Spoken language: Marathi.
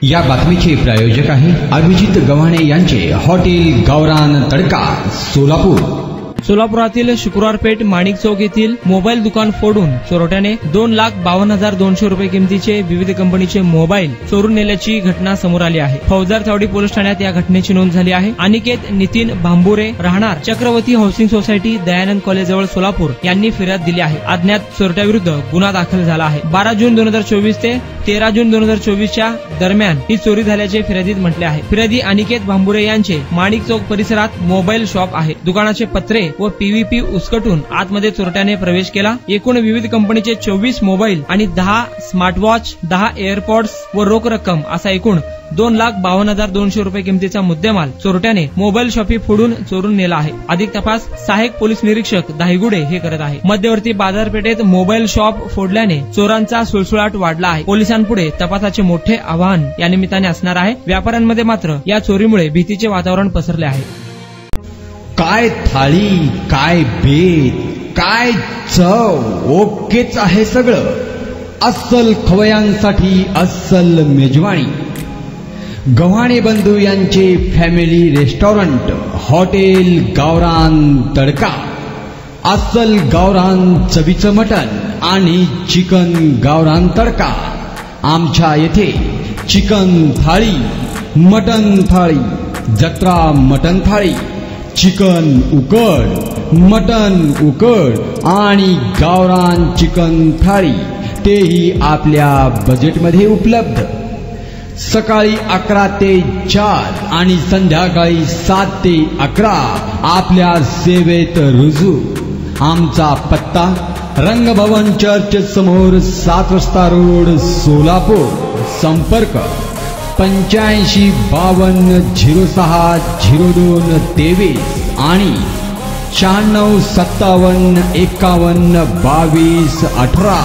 या बातमीचे प्रायोजक आहे अभिजित गव्हाणे यांचे हॉटेल गावरान तडका सोलापूर। सोलापुरातील शुक्रवार पेठ माणिक चौक येथील मोबाईल दुकान फोडून चोरट्याने 2,52,200 रुपये किमतीचे विविध कंपनीचे मोबाईल चोरून नेल्याची घटना समोर आली आहे। फौजदार चावडी पोलीस ठाण्यात या घटनेची नोंद झाली आहे। अनिकेत नितीन भांबुरे राहणार चक्रवर्ती हाऊसिंग सोसायटी दयानंद कॉलेजजवळ सोलापूर यांनी फिर्याद दिली आहे। अज्ञात चोरट्याविरुद्ध गुन्हा दाखल झाला आहे। 12 जून 2024 ते 13 जून 2024 च्या दरम्यान ही चोरी झाल्याचे फिर्यादीत म्हटले आहे। फिर्यादी अनिकेत भांबुरे यांचे माणिक चौक परिसरात मोबाईल शॉप आहे। दुकानाचे पत्रे व पीव्हीपी उचकटून आतमध्ये चोरट्याने प्रवेश केला। एकूण विविध कंपनीचे 24 मोबाईल आणि 10 स्मार्टवॉच, 10 एअरपॉड्स व रोख रक्कम असा एकूण 2,52,200 रुपये किमतीचा मुद्देमाल चोरट्याने मोबाईल शॉपी फोडून चोरून नेला आहे। अधिक तपास सहाय्यक पोलीस निरीक्षक दाहिगुडे हे करत आहे। मध्यवर्ती बाजारपेठेत मोबाईल शॉप फोडल्याने चोरांचा सुळसुळाट वाढला आहे। पोलिसांपुढे तपासाचे मोठे आव्हान या निमित्ताने असणार आहे। व्यापाऱ्यांमध्ये मात्र या चोरीमुळे भीतीचे वातावरण पसरले आहे। काय थाळी, काय बेत, काय चव, ओकेच आहे सगळं। अस्सल खवयांसाठी अस्सल मेजवानी। गव्हाणे बंधू यांचे फॅमिली रेस्टॉरंट हॉटेल गावरान तडका। अस्सल गावरान चवीचं मटण आणि चिकन गावरान तडका। आमच्या येथे चिकन थाळी, मटण थाळी, जत्रा मटण थाळी, चिकन उकड, मटन उकड आणि गावरान चिकन थाळी तेही आपल्या बजेटमध्ये उपलब्ध। सकाळी 11 ते 4 आणि संध्याकाळी 7 ते 11 आपल्या सेवेत रुजू। आमचा पत्ता रंगभवन चर्च समोर 7 रस्ता रोड सोलापूर। संपर्क 85 52 06 02 23 आणि 96 57 51 22 18।